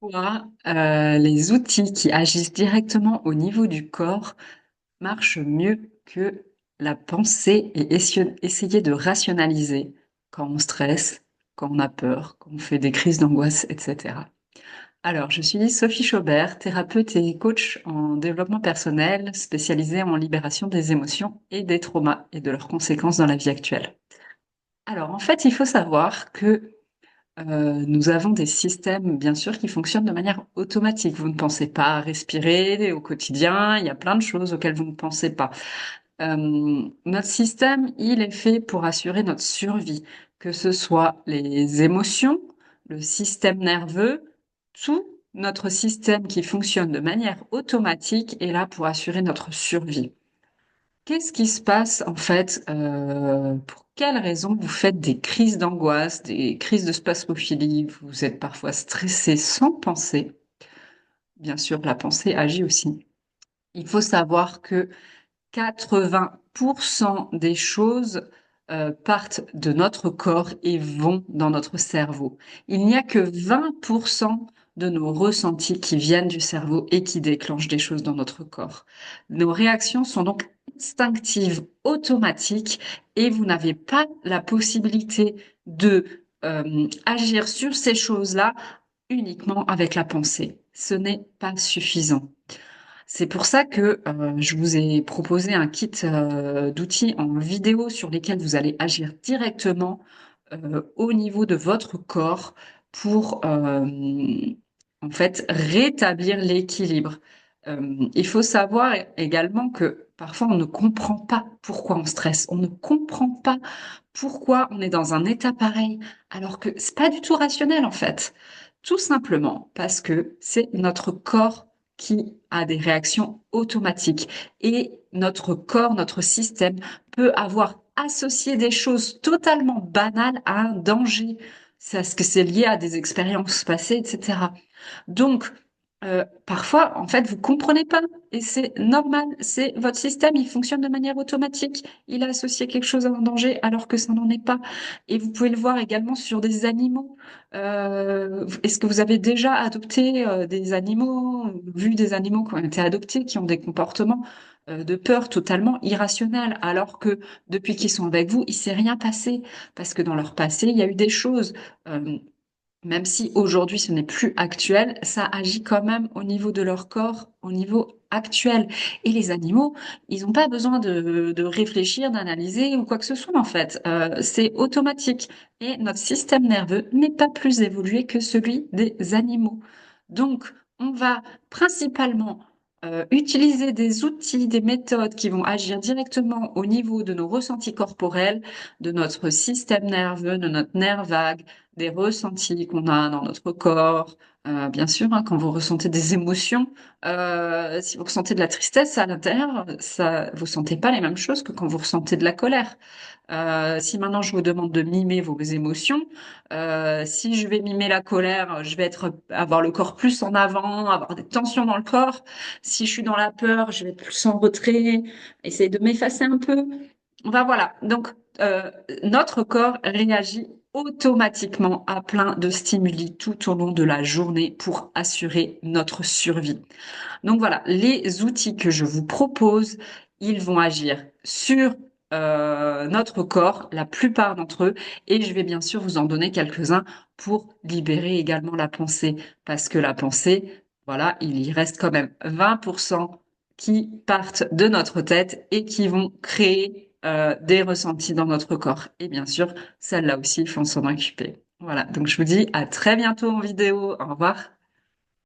Pourquoi les outils qui agissent directement au niveau du corps marchent mieux que la pensée et essayer de rationaliser quand on stresse, quand on a peur, quand on fait des crises d'angoisse, etc. Alors, je suis Sophie Chaubert, thérapeute et coach en développement personnel, spécialisée en libération des émotions et des traumas et de leurs conséquences dans la vie actuelle. Alors, en fait, il faut savoir que nous avons des systèmes, bien sûr, qui fonctionnent de manière automatique. Vous ne pensez pas à respirer au quotidien, il y a plein de choses auxquelles vous ne pensez pas. Notre système, il est fait pour assurer notre survie, que ce soit les émotions, le système nerveux, tout notre système qui fonctionne de manière automatique est là pour assurer notre survie. Qu'est-ce qui se passe en fait pour quelles raisons vous faites des crises d'angoisse, des crises de spasmophilie, vous êtes parfois stressé sans penser. Bien sûr, la pensée agit aussi. Il faut savoir que 80% des choses partent de notre corps et vont dans notre cerveau. Il n'y a que 20% de nos ressentis qui viennent du cerveau et qui déclenchent des choses dans notre corps. Nos réactions sont donc instinctives, automatiques, et vous n'avez pas la possibilité de agir sur ces choses-là uniquement avec la pensée. Ce n'est pas suffisant. C'est pour ça que je vous ai proposé un kit d'outils en vidéo sur lesquels vous allez agir directement au niveau de votre corps pour en fait rétablir l'équilibre. Il faut savoir également que parfois on ne comprend pas pourquoi on stresse, on ne comprend pas pourquoi on est dans un état pareil, alors que c'est pas du tout rationnel en fait. Tout simplement parce que c'est notre corps qui a des réactions automatiques et notre corps, notre système peut avoir associé des choses totalement banales à un danger. C'est parce que c'est lié à des expériences passées, etc. Donc, parfois, en fait, vous comprenez pas et c'est normal. C'est votre système, il fonctionne de manière automatique. Il a associé quelque chose à un danger alors que ça n'en est pas. Et vous pouvez le voir également sur des animaux. Est-ce que vous avez déjà adopté des animaux, vu des animaux qui ont été adoptés, qui ont des comportements de peur totalement irrationnels, alors que depuis qu'ils sont avec vous, il s'est rien passé parce que dans leur passé, il y a eu des choses. Euh, Même si aujourd'hui ce n'est plus actuel, ça agit quand même au niveau de leur corps, au niveau actuel. Et les animaux, ils n'ont pas besoin de réfléchir, d'analyser ou quoi que ce soit en fait. C'est automatique. Et notre système nerveux n'est pas plus évolué que celui des animaux. Donc, on va principalement utiliser des outils, des méthodes qui vont agir directement au niveau de nos ressentis corporels, de notre système nerveux, de notre nerf vague, des ressentis qu'on a dans notre corps. Bien sûr, hein, quand vous ressentez des émotions, si vous ressentez de la tristesse à l'intérieur, ça, vous sentez pas les mêmes choses que quand vous ressentez de la colère. Si maintenant je vous demande de mimer vos émotions, si je vais mimer la colère, je vais avoir le corps plus en avant, avoir des tensions dans le corps. Si je suis dans la peur, je vais être plus en retrait, essayer de m'effacer un peu. Enfin voilà. Donc notre corps réagit automatiquement à plein de stimuli tout au long de la journée pour assurer notre survie. Donc voilà, les outils que je vous propose, ils vont agir sur notre corps, la plupart d'entre eux, et je vais bien sûr vous en donner quelques-uns pour libérer également la pensée, parce que la pensée, voilà, il y reste quand même 20% qui partent de notre tête et qui vont créer des ressentis dans notre corps. Et bien sûr, celles-là aussi, il faut s'en occuper. Voilà, donc je vous dis à très bientôt en vidéo. Au revoir.